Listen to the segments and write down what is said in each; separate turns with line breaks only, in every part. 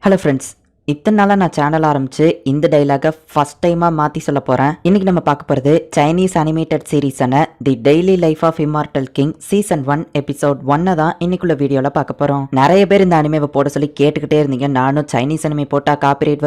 Hello friends, இத்தனை நாளாக நான் சேனல் ஆரம்பிச்சு இந்த டைலாகை ஃபர்ஸ்ட் டைமாக மாற்றி சொல்ல போகிறேன். இன்றைக்கி நம்ம பார்க்க போகிறது சைனீஸ் அனிமேட்டட் சீரீஸான the daily life of immortal king season 1 episode 1 தான் இன்னைக்குள்ள வீடியோவில் பார்க்க போகிறோம். நிறைய பேர் இந்த அனிமேவை போட சொல்லி கேட்டுக்கிட்டே இருந்தீங்க. நானும் சைனீஸ் அனிமே போட்டால் காப்பிரைட்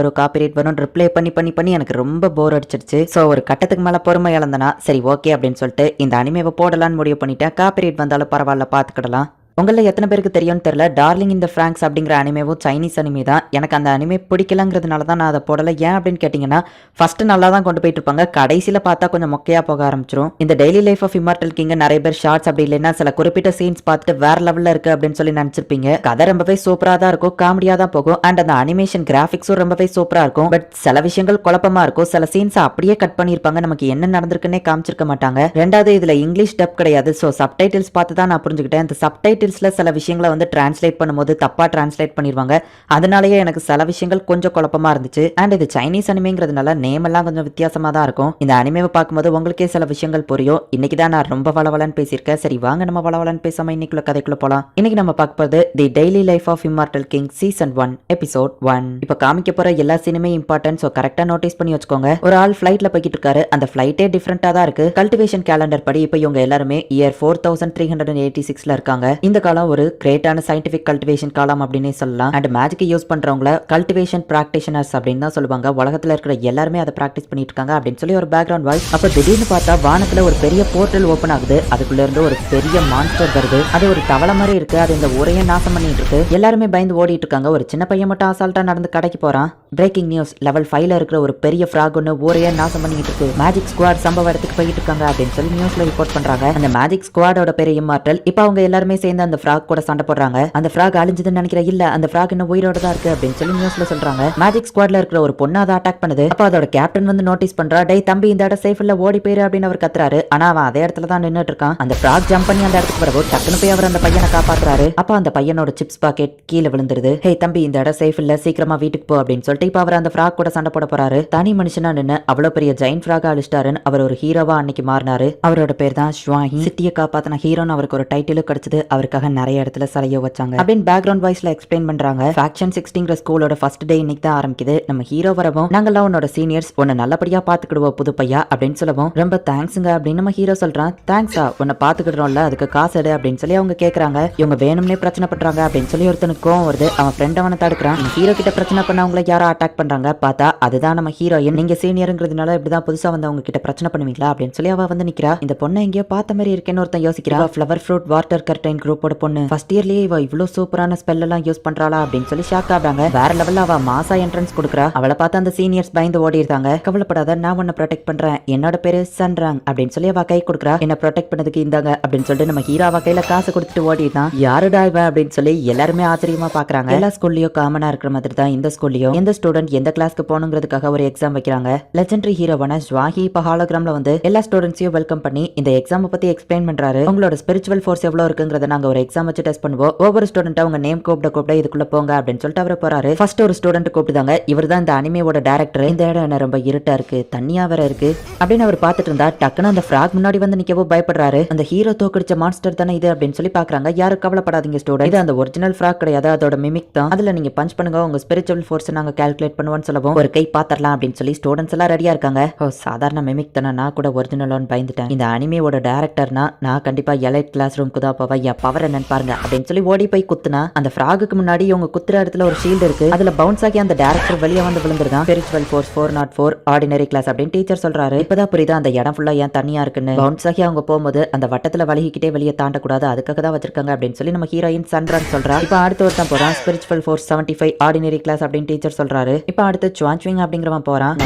வரும் ரிப்ளை பண்ணி எனக்கு ரொம்ப போர் அடிச்சிருச்சு. ஸோ ஒரு கட்டத்துக்கு மேலே பொறுமை இழந்தனா சரி ஓகே அப்படின்னு சொல்லிட்டு இந்த அனிமேவை போடலான்னு முடிவு பண்ணிட்டேன். காப்பிரைட் வந்தாலும் பரவாயில்ல, பார்த்துக்கிடலாம். உங்களில் எத்தனை பேருக்கு தெரியும்னு தெரியல, டார்லிங் இந்த ஃப்ராங்க்ஸ் அப்படிங்கிற அனிமேவும் சைனீஸ் அனிமே தான். எனக்கு அந்த அனிமே பிடிக்கலங்கிறதுனால தான் நான் அதை போடலை. ஏன் அப்படின்னு கேட்டிங்கன்னா, ஃபர்ஸ்ட் நல்லா தான் கொண்டு போயிட்டு இருப்பாங்க, கடைசியில் பார்த்தா கொஞ்சம் மொக்கையாக போக ஆரம்பிச்சிடும். இந்த டெய்லி லைஃப் ஆஃப் இம்மார்டல் கிங்க நிறைய பேர் ஷார்ட்ஸ் அப்படி இல்லைன்னா சில குறிப்பிட்ட சீன்ஸ் பார்த்துட்டு வேற லெவலில் இருக்குது அப்படின்னு சொல்லி நினச்சிருப்பீங்க. கதை ரொம்பவே சூப்பராக தான் இருக்கும், காமெடியாக தான் போகும், அண்ட் அந்த அனிமேஷன் கிராஃபிக்ஸும் ரொம்பவே சூப்பராக இருக்கும். பட் சில விஷயங்கள் குழப்பமாக இருக்கும், சில சீன்ஸை அப்படியே கட் பண்ணியிருப்பாங்க, நமக்கு என்ன நடந்திருக்குன்னே காமிச்சிருக்க மாட்டாங்க. ரெண்டாவது இதில் இங்கிலீஷ் டப் கிடையாது. ஸோ சப்டைட்டில்ஸ் பார்த்து தான் நான் புரிஞ்சுக்கிட்டேன். இந்த சப்டைட்டில்ஸில் சில விஷயங்களை வந்து டிரான்ஸ்லேட் பண்ணும்போது தப்பா டிரான்ஸ்லேட் பண்ணிடுவாங்க. அதனாலேயே எனக்கு சில விஷயங்கள் கொஞ்சம் குழப்பமா இருந்துச்சு. அண்ட் இது சைனீஸ் அனிமேங்கிறதுனால நேம் எல்லாம் கொஞ்சம் வித்தியாசமா தான் இருக்கும். இந்த அனிமேவை பார்க்கும்போது உங்களுக்கே சில விஷயங்கள் புரியும். இன்னைக்கு தான் நான் ரொம்ப வளவலன்னு பேசியிருக்கேன். சரி வாங்க நம்ம வளவலன்னு பேசாம இன்னைக்குள்ள கதைக்குள்ள போலாம். இன்னைக்கு நம்ம பார்க்க போறது the daily life of immortal king season 1 episode 1. இப்ப காமிக்க போற எல்லா சீனுமே இம்பார்ட்டன்ட். சோ கரெக்டா நோட்டீஸ் பண்ணி வச்சுக்கோங்க. ஒரு ஆள் ஃபிளைட்ல போய்கிட்டு இருக்காரு. அந்த ஃபிளைட்டே டிஃபரெண்டா தான் இருக்கு. கல்டிவேஷன் கேலண்டர் படி இப்ப இவங்க எல்லாருமே இயர் 4386ல இருக்காங்க. இந்த காலம் ஒரு கிரேட்டான சயின்டிபிக் கல்டிவேஷன் காலம் அப்படின்னே சொல்லலாம். அண்ட் மேஜிக் யூஸ் பண்றவங்கள கல்டிவேஷன் பிராக்டிஷனர்ஸ் அப்படின்னு தான் சொல்லுவாங்க. உலகத்துல இருக்கிற எல்லாருமே அதை பிராக்டிஸ் பண்ணிட்டு இருக்காங்க அப்படின்னு சொல்லி ஒரு பேக்ரவுண்ட் வாய்ஸ். அப்ப திடீர்னு பார்த்தா வானத்துல ஒரு பெரிய போர்ட்டல் ஓபன் ஆகுது. அதுக்குள்ள இருந்து ஒரு பெரிய மான்ஸ்டர் வருது. அது ஒரு தவளை மாதிரி இருக்கு. அது இந்த ஊரையே நாசம் பண்ணிட்டு இருக்கு. எல்லாருமே பயந்து ஓடிட்டு இருக்காங்க. ஒரு சின்ன பையன் மட்டும் அசால்ட்டா நடந்து கடைக்கு போறான். பிரேக்கிங் நியூஸ், லெவல் 5ல இருக்கிற ஒரு பெரிய ஃப்ராக் ஒன்னு ஊரையே நாசம் பண்ணிட்டு இருக்கு. மேஜிக் ஸ்குவாட் சம்பவ இடத்துக்கு போயிட்டு இருக்காங்க அப்படின்னு சொல்லி நியூஸ்ல ரிப்போர்ட் பண்றாங்க. அந்த மேஜிக் ஸ்குவாடோட பேரு இம்மார்டல். இப்ப அவங்க எல்லாருமே சேர்ந்து அந்த ஃப்ராக் கூட சண்டை போடுறாங்க. அந்த ஃப்ராக் அழிஞ்சதுன்னு நினைக்கிறேன். இல்ல, அந்த ஃப்ராக் இன்னும் உயிரோட தான் இருக்கு அப்படின்னு சொல்லி நியூஸ்ல சொல்றாங்க. மேஜிக் ஸ்குவாட்ல இருக்கிற ஒரு பொண்ணு அதை அட்டாக் பண்ணுது. அப்ப அதோட கேப்டன் வந்து நோட்டீஸ் பண்றா. டேய் தம்பி, இந்த இடம் சேஃப் இல்ல, ஓடி போயிரு அப்படின்னு அவர் கத்துறாரு. ஆனா அவன் அதே இடத்துல தான் நின்னுட்டு இருக்கான். அந்த ஃப்ராக் ஜம்ப் பண்ணி அந்த இடத்துக்கு வரவோ டக்குனு போய் அவர் அந்த பையனை காப்பாத்துறாரு. அப்ப அந்த பையனோட சிப்ஸ் பாக்கெட் கீழே விழுந்துருது. ஹே தம்பி, இந்த இடம் சேஃப் இல்ல, சீக்கிரமா வீட்டுக்கு போ அப்படின்னு சொல்லிட்டு இப்ப அவர் அந்த ஃப்ராக் கூட சண்டை போட போறாரு. தனி மனுஷனா நின்னு அவ்வளவு பெரிய ஜெயின் ஃப்ராக் அழிச்சிட்டாருன்னு அவர் ஒரு ஹீரோவா அன்னைக்கு மாறினாரு. அவரோட பேர் தான் ஷுவாஹி. சிட்டியை காப்பாத்தின ஹீரோன்னு அவருக்கு ஒரு டைட்டிலும் கிடைச்சது. அவருக்காக நிறைய இடத்துல சிலையோ வச்சாங்க அப்படின்னு பேக்ரவுண்ட் வாய்ஸ்ல எக்ஸ்பிளைன் பண்றாங்க. ஃபேக்ஷன் 16 ஸ்கூலோட ஃபர்ஸ்ட் டே இன்னைக்கு தான் ஆரம்பிக்குது. நம்ம ஹீரோ வரவும் நாங்கெல்லாம் உன்னோட சீனியர்ஸ் உன்னை நல்லபடியா பாத்துக்கிடுவோம் புது பையா அப்படின்னு சொல்லவும் ரொம்ப தேங்க்ஸுங்க அப்படின்னு நம்ம ஹீரோ சொல்றான். தேங்க்ஸா, உன்னை பாத்துக்கிடுறோம்ல, அதுக்கு காசு எடு அப்படின்னு சொல்லி அவங்க கேக்குறாங்க. இவங்க வேணும்னே பிரச்சனை பண்றாங்க அப்படின்னு சொல்லி ஒருத்தனுக்கு கோவம் வருது. அவன் ஃப்ரெண்ட் அவனை தடுக்கிறான். ஹீரோ கிட்ட பிரச்சனை பண்ணவங்களை யாரோ அட்டாக் பண்றாங்க. பார்த்தா அதுதான் நம்ம ஹீரோயின். நீங்க சீனியருங்கிறதுனால இப்படிதான் புதுசா வந்தவங்க கிட்ட பிரச்சனை பண்ணுவீங்களா அப்படின்னு சொல்லி அவ வந்து நிக்கிறா. இந்த பொண்ணை எங்கேயோ பார்த்த மாதிரி இருக்கேன்னு ஒருத்தன் யோசிக்கிறா. ஃப்ளவர் ஃப்ரூட் வாட்டர் கர்டைன் குரூப்போட பொண்ணு. ஃபர்ஸ்ட் இயர்லயே இவ இவ்வளவு சூப்பரான ஸ்பெல் எல்லாம் யூஸ் பண்றாளா அப்படின்னு சொல்லி ஷாக் ஆகுறாங்க. வேற லெவல்ல அவ மாசா என்ட்ரன்ஸ் கொடுக்குறா. அவளை பார்த்து அந்த சீனியர்ஸ் பயந்து ஓடி இருக்காங்க. கவலைப்படாத, நான் உன்னை ப்ரொடெக்ட் பண்றேன், என்னோட பேரு சன்ராங் அப்படின்னு சொல்லி அவ கை கொடுக்குறா. என்ன ப்ரொடெக்ட் பண்ணதுக்கு இந்தாங்க அப்படின்னு சொல்லிட்டு நம்ம ஹீரோ அவ கையில காசு கொடுத்துட்டு ஓடிட்டான். யாருடா இவ அப்படின்னு சொல்லி எல்லாருமே ஆச்சரியமா பாக்குறாங்க. எல்லா ஸ்கூல்லயும் காமனா இருக்கிற மாதிரி தான் இந்த ஸ்கூல்லயும் எந்த ஸ்டூடெண்ட் எந்த கிளாஸ்க்கு போகணுங்கிறதுக்காக ஒரு எக்ஸாம் வைக்கிறாங்க. லெஜெண்டரி ஹீரோவான ஜுவாஹி இப்ப ஹாலோகிராம்ல வந்து எல்லா ஸ்டூடெண்ட்ஸையும் வெல்கம் பண்ணி இந்த எக்ஸாம் பத்தி எக்ஸ்பிளைன் பண்றாரு. உங்களோட ஸ்பிரிச்சுவல் ஃபோர்ஸ் எவ்வளவு இருக்குங்கிறத நாங்க ஒரு எக்ஸாம் வச்சு டெஸ்ட் பண்ணுவோம். ஒவ்வொரு ஸ்டூடெண்ட் அவங்க நேம் கூப்பிட இதுக்குள்ள போங்க அப்படின்னு சொல்லிட்டு அவர் போறாரு. ஃபர்ஸ்ட் ஒரு ஸ்டூடெண்ட் கூப்பிடுதாங்க. இவர் தான் இந்த அனிமேவோட டைரக்டர். இந்த இடம் என்ன ரொம்ப இருட்டா இருக்கு, தண்ணியா வேற இருக்கு அப்படின்னு அவர் பார்த்துட்டு இருந்தா டக்குன்னு அந்த ஃப்ராக் முன்னாடி வந்து நிக்கவோ பயப்படுறாரு. அந்த ஹீரோ தோக்கடிச்ச மான்ஸ்டர் தானே இது அப்படின்னு சொல்லி பாக்குறாங்க. யாரும் கவலைப்படாதீங்க ஸ்டூடெண்ட், இது அந்த ஒரிஜினல் ஃப்ராக் கிடையாது, அதோட மிமிக் தான். அதுல நீங்க பஞ்ச் பண்ணுங்க, உங்க ஸ்பிரிச்சுவல் ஃபோர்ஸ் நாங்க கால்குலேட் பண்ணுவோம்னு சொல்லவும் ஒரு கை பாத்திரலாம் அப்படின்னு சொல்லி ஸ்டூடெண்ட்ஸ் எல்லாம் ரெடியா இருக்காங்க. ஓ, சாதாரண மிமிக் தானே, நான் கூட ஒரிஜினலோன்னு பயந்துட்டேன். இந்த அனிமேவோட டைரக்டர்னா நான் கண்டிப்பா எலைட் கிளாஸ் ரூம்க்கு தான் போவா, என் பவர் என்னன்னு பாருங்க அப்படின்னு சொல்லி ஓடி போய் குத்துனா அந்த ஃப்ராகுக்கு முன்னாடி இவங்க குத்துற இடத்துல ஒரு ஷீல்டு இருக்கு. அதுல பவுன்ஸ் ஆகி அந்த டைரக்டர் வெளியே வந்து விழுந்துருதான். ஸ்பிரிச்சுவல் ஃபோர்ஸ் 404 ஆர்டினரி கிளாஸ் அப்படின்னு டீச்சர் சொல்றாரு. இப்பதான் புரியுது அந்த இடம் ஃபுல்லா ஏன் தனியா இருக்குன்னு. பவுன்ஸ் ஆகி அவங்க போகும்போது அந்த வட்டத்துல வலிகிட்டே வெளியே தாண்டக்கூடாது, அதுக்காக தான் வச்சிருக்காங்க அப்படின்னு சொல்லி நம்ம ஹீரோயின் சன்ரான் சொல்றா. இப்ப அடுத்த ஒருத்தன் போறான். ஸ்பிரிச்சுவல் ஃபோர்ஸ் 75 ஆர்டினரி கிளாஸ் அப்படின்னு டீச்சர் சொல்றாரு. இப்ப அடுத்து சுவான்ச்விங் அப்படிங்கிறவன் போறான்.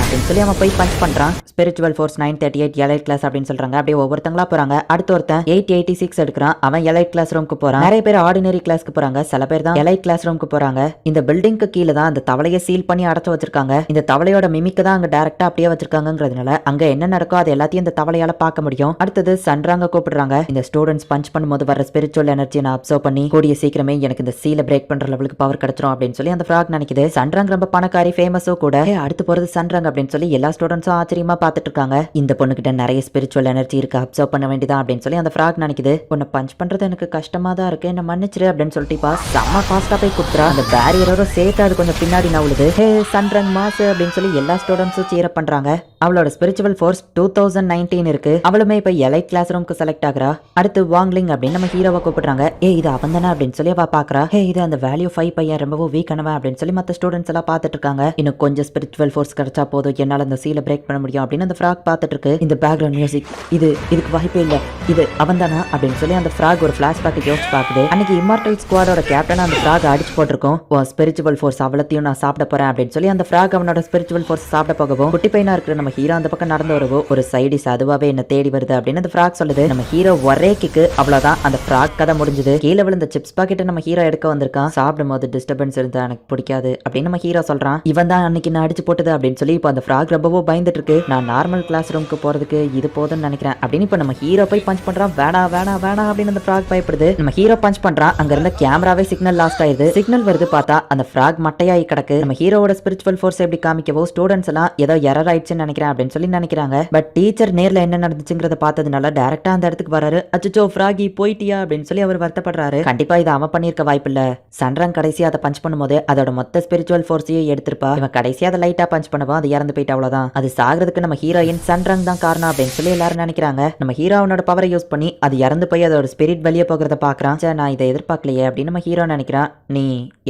அப்படின்னு சொல்லி அவன் போய் பஞ்ச் பண்றான். ஸ்பிரிச்சுவல் ஃபோர்ஸ் 938 எலைட் கிளாஸ் அப்படின்னு சொல்றாங்க. அப்படியே ஒவ்வொருத்தங்களா போறாங்க. அடுத்த ஒருத்தன் 886 எடுக்கிறான். அவன் எலைட் கிளாஸ் ரூமுக்கு போறான். நிறைய பேர் ஆர்டினரி கிளாஸ்க்கு போறாங்க, சில பேர் தான் எலைட் கிளாஸ் ரூமுக்கு போறாங்க. இந்த பில்டிங்க்கு கீழே தான் அந்த தவளையை சீல் பண்ணி அடைச்சு வச்சிருக்காங்க. இந்த தவளையோட மிமிக்கு தான் அங்க டைரக்டா அப்படியே வச்சிருக்காங்கிறதுனால அங்க என்ன நடக்கோ அது எல்லாத்தையும் இந்த தவளையால பார்க்க முடியும். அடுத்தது சன்ராங்க கூப்பிடுறாங்க. இந்த ஸ்டூடெண்ட்ஸ் பஞ்ச் பண்ணும்போது வர ஸ்பிரிச்சுவல் எனர்ஜி நான் அப்சர்வ் பண்ணி கூடிய சீக்கிரமே எனக்கு இந்த சீலை பிரேக் பண்ற லெவலுக்கு பவர் கிடைச்சிரும் அப்படின்னு சொல்லி அந்த ஃப்ராக் நினைக்குது. சன்ராங் ரொம்ப பணக்காரி, ஃபேமஸும் கூட. அடுத்து போறது சன்ராங் அப்படின்னு சொல்லி எல்லா ஸ்டூடெண்ட்ஸும் ஆச்சரியமா பார்த்துட்டு இருக்காங்க. இந்த பொண்ணு கிட்ட நிறைய ஸ்பிரிச்சுவல் எனர்ஜி இருக்கு, அப்சர்வ் பண்ண வேண்டியதான் அப்படின்னு சொல்லி அந்த ஃப்ராக் நினைக்குது. உன்னை பஞ்ச் பண்றது எனக்கு கஷ்டமா தான் இருக்கு, என்ன மன்னிச்சிரு அப்படின்னு சொல்லிட்டு செம்ம ஃபாஸ்டா போய் குத்துறா. அந்த பேரியரோட சேர்த்து அது கொஞ்சம் பின்னாடி நவுளுது. ஹே சன்ரங் மாசு அப்படின்னு சொல்லி எல்லா ஸ்டூடெண்ட்ஸும் சீரப் பண்றாங்க. அவளோட ஸ்பிரிச்சுவல் ஃபோர்ஸ் 2019 இருக்கு. அவளுமே இப்ப எலைட் கிளாஸ் ரூம்க்கு செலக்ட் ஆகுறா. அடுத்து வாங்லிங் அப்படின்னு நம்ம ஹீரோவை கூப்பிடுறாங்க. இது அவன் தானே அப்படின்னு சொல்லி அவ பாக்குறா. இது அந்த வேல்யூ 5 பையன் ரொம்பவும் வீக்கானவன் அப்படின்னு சொல்லி மத்த ஸ்டூடெண்ட்ஸ் எல்லாம் பாத்துட்டு இருக்காங்க. இன்னும் கொஞ்சம் ஸ்பிரிச்சுவல் ஃபோர்ஸ் கிடைச்சா போதும், என்னால அந்த சீலை பிரேக் பண்ண முடியும் அப்படின்னு அந்த ஃப்ராக் பாத்துட்டு இருக்கு. இந்த பேக்ரவுண்ட் மியூசிக் இதுக்கு வாய்ப்பே இல்ல, இது அவன் தானா அப்படின்னு சொல்லி அந்த ஃப்ராக் ஒரு பிளாஷ்பேக் யோசிச்சு பாக்குது. அன்னைக்கு இம்மார்டல் ஸ்குவாடோட கேப்டன் அந்த ஃப்ராக் அடிச்சு போட்டிருக்கோம். ஸ்பிரிச்சுவல் ஃபோர்ஸ் அவ்வளத்தையும் நான் சாப்பிட போறேன் அப்படின்னு சொல்லி அந்த ஃப்ராக் அவனோட ஸ்பிரிச்சுவல் ஃபோர்ஸ் சாப்பிட போகவும் குட்டி பையனா இருக்கிற நம்ம ஹீரோ அந்த பக்கம் நடந்து வரவோ ஒரு சைடிஸ் அதுவாவே என்ன தேடி வருது அப்படின்னு அந்த ஃப்ராக் சொல்லுது. நம்ம ஹீரோ ஒரே கிக்கு, அவ்வளவுதான் அந்த ஃப்ராக் கதை முடிஞ்சது. கீழே விழுந்த சிப்ஸ் பாக்கெட்டை நம்ம ஹீரோ எடுக்க வந்திருக்கான். சாப்பிடும் போது டிஸ்டர்பன்ஸ் இருந்தா எனக்கு பிடிக்காது அப்படின்னு நம்ம ஹீரோ சொல்றான். இவன் தான் அன்னைக்கு நான் அடிச்சு போட்டது அப்படின்னு சொல்லி இப்போ அந்த ஃப்ராக் ரொம்பவோ பயந்துட்டு இருக்கு. நான் நார்மல் கிளாஸ் ரூமுக்கு போறதுக்கு இது போதும்னு நினைக்கிறேன் அப்படின்னு இப்போ நம்ம ஹீரோ போய் பஞ்ச் பண்றான். வேணா வேணா வேணா அப்படின்னு அந்த ஃப்ராக் பயப்படுது. நம்ம ஹீரோ பஞ்ச் பண்றான். அங்க இருந்த கேமராவே சிக்னல் லாஸ்ட் ஆயிருது. சிக்னல் வருது, பார்த்தா அந்த ஃப்ராக் மட்டையாயி கிடக்கு. நம்ம ஹீரோவோட ஸ்பிரிச்சுவல் ஃபோர்ஸ் எப்படி காமிக்கவோ ஸ்டூடெண்ட்ஸ் எல்லாம் ஏதோ எரர் ஆயிடுச்சுன்னு நினைக்கிறேன் அப்படின்னு சொல்லி நினைக்கிறாங்க. பட் டீச்சர் நேர்ல என்ன நடந்துச்சுங்கிறத பார்த்ததுனால டைரக்டா அந்த இடத்துக்கு வராரு. அச்சோ ஃப்ராகி போயிட்டியா அப்படின்னு சொல்லி அவர் வருத்தப்படுறாரு. கண்டிப்பா இதை அவன் பண்ணிருக்க வாய்ப்பு இல்ல. சன்ரங் கடைசியா அதை பஞ்ச் பண்ணும்போது அதோட மொத்த ஸ்பிரிச்சுவல் ஃபோர்ஸையும் எடுத்திருப்பா. இவன் கடைசியா அதை லைட்டா பஞ்ச் பண்ணுவா, அது இறந்து போயிட்டு அவ்வளவுதான். அது சாகிறதுக்கு நம்ம ஹீரோயின் சன்ரங் தான் காரணம் அப்படின்னு சொல்லி எல்லாரும் நினைக்கிறாங்க. நம்ம ஹீரோனோட பவரை யூஸ் பண்ணி அது இறந்து போய் அதோட ஸ்பிரிட் வெளியே போகிறத பாக்குறான். நான் இதை எதிர்பார்க்கலையே அப்படின்னு நம்ம ஹீரோ நினைக்கிறான். நீ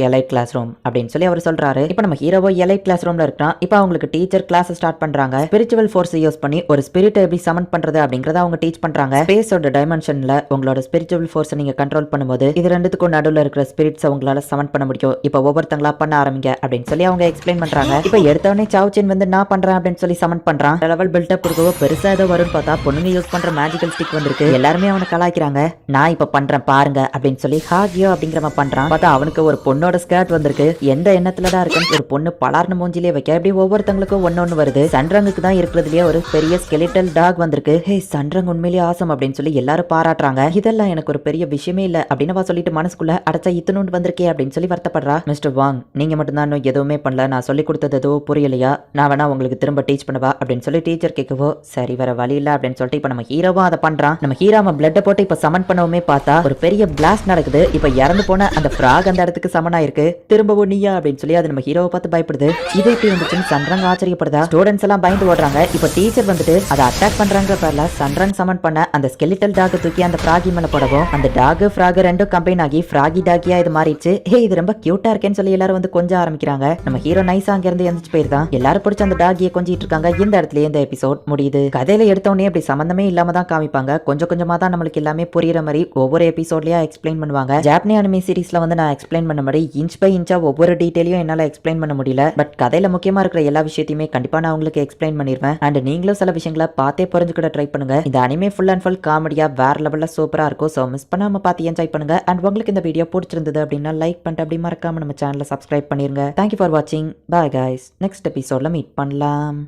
எலைட் கிளாஸ் ரூம் அப்படின்னு சொல்லி அவர் சொல்றாரு. இப்போ நம்ம ஹீரோவோ எலைட் கிளாஸ் ரூம்ல இருக்கான். இப்போ அவங்களுக்கு டீச்சர் கிளாஸ் ஸ்டார்ட் பண்றாங்க. ஸ்பிரிச்சுவல் ஃபோர்ஸ் யூஸ் பண்ணி ஒரு ஸ்பிரிட் எப்படி சமன் பண்றது அப்படிங்கறத அவங்க டீச் பண்றாங்க. ஸ்பேஸோட டைமென்ஷன்ல உங்களோட ஸ்பிரிச்சுவல் ஃபோர்ஸ் நீங்க கண்ட்ரோல் பண்ணும்போது இது ரெண்டுத்துக்கும் நடுவுல இருக்கிற ஸ்பிரிட்ஸ் உங்களால சமன் பண்ண முடியும். இப்போ ஒவ்வொருத்தங்களா பண்ண ஆரம்பிங்க அப்படின்னு சொல்லி அவங்க எக்ஸ்பிளைன் பண்றாங்க. இப்போ எடுத்தவனே சாவ்சின் வந்து நான் பண்றேன் அப்படின்னு சொல்லி சமன் பண்றான். லெவல் பில்டப் கொடுக்கவோ பெருசா ஏதோ வரும்னு பார்த்தா பொண்ணுங்க யூஸ் பண்ற மேஜிக்கல் ஸ்டிக் வந்திருக்கு. எல்லாருமே அவனை கலாய்க்கிறாங்க. நான் இப்ப பண்றேன் பாருங்க அப்படின்னு சொல்லி ஹாகியோ அப்படிங்கிறவன் பண்றான். பார்த்தா அவனுக்கு ஒரு பொண்ணோட ஸ்கர்ட் வந்திருக்கு. எந்த எண்ணத்துலதான் இருக்குன்னு ஒரு பொண்ணு பலார்னு மூஞ்சிலே வைக்க இப்படி ஒவ்வொருத்தங்களுக்கும் ஒன்னு வருது. சன்ரங்குக்கு தான் இருக்கிறதுலயே ஒரு பெரிய ஸ்கெலிட்டல் டாக் வந்திருக்கு. ஹே சன்ரங் உண்மையிலேயே ஆசம் அப்படின்னு சொல்லி எல்லாரும் பாராட்டுறாங்க. இதெல்லாம் எனக்கு ஒரு பெரிய விஷயமே இல்ல அப்படின்னு சொல்லிட்டு மனசுக்குள்ள அடைச்சா இத்தனோண்டு வந்திருக்கே அப்படின்னு சொல்லி வருத்தப்படுறா. மிஸ்டர் வாங், நீங்க மட்டும் தான் இன்னும் எதுவுமே பண்ணல, நான் சொல்லி கொடுத்தது ஏதோ புரியலையா, நான் வேணா உங்களுக்கு திரும்ப டீச் பண்ணவா அப்படின்னு சொல்லி டீச்சர் கேட்கவோ சரி வர வழி இல்ல அப்படின்னு சொல்லிட்டு இப்ப நம்ம ஹீரோவா அதை பண்றான். நம்ம ஹீரோவை பிளட் போட்டு இப்ப சமன் பண்ணவுமே பார்த்தா ஒரு பெரிய பிளாஸ்ட் நடக்குது. இப்ப இறந்து போன அந்த ஃப்ராக் அந்த இடத்துக்கு சமன் ஆயிருக்கு. திரும்பவும் நீயா அப்படின்னு சொல்லி அது நம்ம ஹீரோவை பார்த்து பயப்படுது. இது இப்படி வந்துச்சுன்னு சன்ரங் ஆச்சரியப்படுதா. ஸ்டூடெண்ட்ஸ் எல்லாம் பயந்து ஓடுறாங்க. இப்ப டீச்சர் வந்துட்டு அதை அட்டாக் பண்றாங்க. பேர்ல சன்ரங் சமன் பண்ண அந்த ஸ்கெலிட்டல் டாக் தூக்கி அந்த ஃப்ராகி மேல போடவும் அந்த டாக் ஃப்ராக் ரெண்டும் கம்பைன் ஆகி ஃப்ராகி டாக்கியா இது மாறிடுச்சு. இது ரொம்ப கியூட்டா இருக்கேன்னு சொல்லி எல்லாரும் வந்து கொஞ்சம் ஆரம்பிக்கிறாங்க. நம்ம ஹீரோ நைஸா அங்க இருந்து எந்திரிச்சு போயிருந்தான். எல்லாரும் பிடிச்ச அந்த டாகியை கொஞ்சிட்டு இருக்காங்க. இந்த இடத்துல இந்த எபிசோட் முடியுது. கதையில எடுத்தோடனே அப்படி சம்பந்தமே இல்லாம தான் காமிப்பாங்க. கொஞ்சம் கொஞ்சமா தான் நம்மளுக்கு எல்லாமே புரியுற மாதிரி ஒவ்வொரு எபிசோட்லயா எக்ஸ்பிளைன் பண்ணுவாங்க. ஜாப்பனி அனிமே சீரிஸ்ல வந்து நான் எக்ஸ்பிளைன் பண்ண மாதிரி இன்ச் பை இன்ச்சா ஒவ்வொரு டீடைலையும் என்னால எக்ஸ்பிளைன் பண்ண முடியல. பட் கதையில முக்கியமா இருக்கிற எல்லா விஷயத்தையுமே கண்டிப்பா நான் உங்களுக்கு எக்ஸ்பிளைன் பண்ணிருவேன். அண்ட் நீங்களும் சில விஷயங்களை பார்த்தே புரிஞ்சுக்கிட ட்ரை பண்ணுங்க. இந்த அனிமே ஃபுல் அண்ட் ஃபுல் காமெடியா வேற லெவல்ல சூப்பரா இருக்கும். சோ மிஸ் பண்ணாம பார்த்து என்ஜாய் பண்ணுங்க. அண்ட் உங்களுக்கு இந்த வீடியோ பிடிச்சிருந்தது அப்படின்னா லைக் பண்ணிட்டு அப்படி மறக்காம நம்ம சேனலை சப்ஸ்கிரைப் பண்ணிருங்க. தேங்க்யூ ஃபார் வாட்சிங். Bye guys. நெக்ஸ்ட் எபிசோட்ல மீட் பண்ணலாம்.